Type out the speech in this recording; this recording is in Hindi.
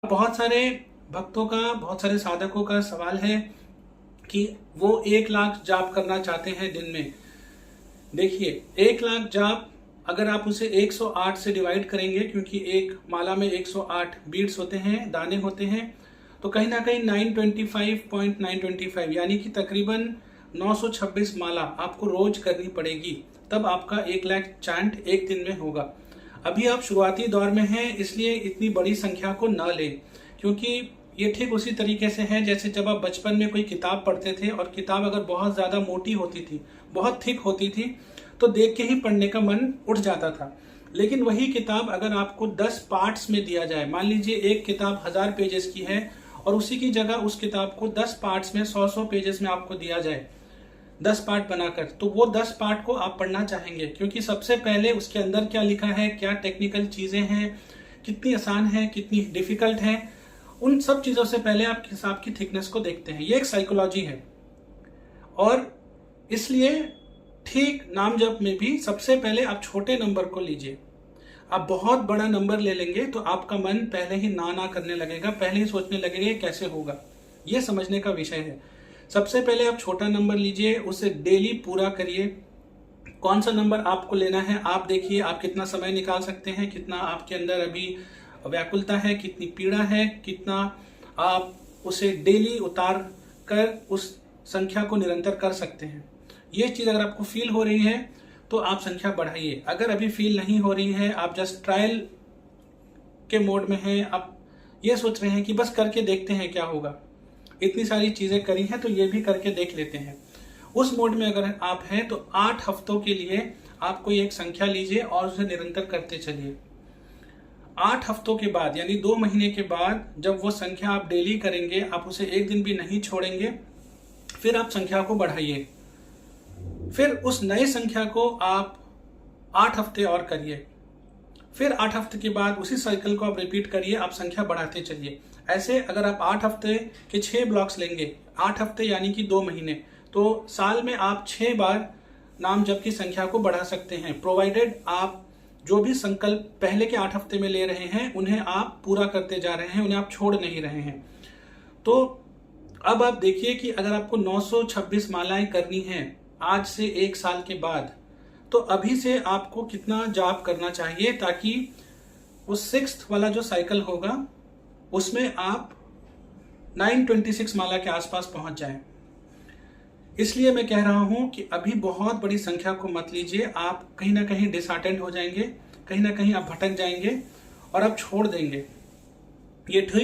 बहुत सारे भक्तों का, बहुत सारे साधकों का सवाल है कि वो 1 लाख जाप करना चाहते हैं दिन में। देखिए, 1 लाख जाप अगर आप उसे 108 से डिवाइड करेंगे, क्योंकि एक माला में 108 बीड्स होते हैं, दाने होते हैं, तो कहीं ना कहीं 925.925 यानी कि तकरीबन 926 माला आपको रोज करनी पड़ेगी, तब आपका 1 लाख चांट एक दिन में होगा। अभी आप शुरुआती दौर में हैं, इसलिए इतनी बड़ी संख्या को न लें, क्योंकि ये ठीक उसी तरीके से है जैसे जब आप बचपन में कोई किताब पढ़ते थे और किताब अगर बहुत ज्यादा मोटी होती थी, बहुत थिक होती थी, तो देख के ही पढ़ने का मन उठ जाता था। लेकिन वही किताब अगर आपको 10 पार्ट्स में दिया जाए, मान लीजिए एक किताब 1000 पेजेस की है और उसी की जगह उस किताब को 10 पार्ट्स में 100 पेजेस में आपको दिया जाए, 10 पार्ट बनाकर, तो वो 10 पार्ट को आप पढ़ना चाहेंगे, क्योंकि सबसे पहले उसके अंदर क्या लिखा है, क्या टेक्निकल चीजें हैं, कितनी आसान है, कितनी डिफिकल्ट है, उन सब चीजों से पहले आप किताब की थिकनेस को देखते हैं। ये एक साइकोलॉजी है। और इसलिए ठीक नाम जप में भी सबसे पहले आप छोटे नंबर को लीजिए। आप बहुत बड़ा नंबर ले लेंगे तो आपका मन पहले ही ना करने लगेगा, पहले ही सोचने लगेगा कैसे होगा। ये समझने का विषय है। सबसे पहले आप छोटा नंबर लीजिए, उसे डेली पूरा करिए। कौन सा नंबर आपको लेना है आप देखिए, आप कितना समय निकाल सकते हैं, कितना आपके अंदर अभी व्याकुलता है, कितनी पीड़ा है, कितना आप उसे डेली उतार कर उस संख्या को निरंतर कर सकते हैं। ये चीज अगर आपको फील हो रही है तो आप संख्या बढ़ाइए। अगर अभी फील नहीं हो रही है, आप जस्ट ट्रायल के मोड में हैं, आप ये सोच रहे हैं कि बस करके देखते हैं क्या होगा, इतनी सारी चीजें करी हैं तो ये भी करके देख लेते हैं, उस मोड में अगर आप हैं तो 8 हफ्तों के लिए आप कोई एक संख्या लीजिए और उसे निरंतर करते चलिए। 8 हफ्तों के बाद यानी 2 महीने के बाद जब वो संख्या आप डेली करेंगे, आप उसे एक दिन भी नहीं छोड़ेंगे, फिर आप संख्या को बढ़ाइए। फिर उस नए संख्या को आप 8 हफ्ते और करिए। फिर 8 हफ्ते के बाद उसी साइकिल को आप रिपीट करिए, आप संख्या बढ़ाते चलिए। ऐसे अगर आप 8 हफ्ते के 6 ब्लॉक्स लेंगे, 8 हफ्ते यानी कि 2 महीने, तो साल में आप 6 बार नाम जप की संख्या को बढ़ा सकते हैं, प्रोवाइडेड आप जो भी संकल्प पहले के 8 हफ्ते में ले रहे हैं उन्हें आप पूरा करते जा रहे हैं, उन्हें आप छोड़ नहीं रहे हैं। तो अब आप देखिए कि अगर आपको 926 मालाएं करनी हैं आज से 1 साल के बाद, तो अभी से आपको कितना जाप करना चाहिए, ताकि उस 6th वाला जो साइकिल होगा उसमें आप 926 माला के आसपास पहुंच जाएं। इसलिए मैं कह रहा हूं कि अभी बहुत बड़ी संख्या को मत लीजिए। आप कहीं ना कहीं डिसअटेंड हो जाएंगे, कहीं ना कहीं आप भटक जाएंगे और आप छोड़ देंगे। ये ठीक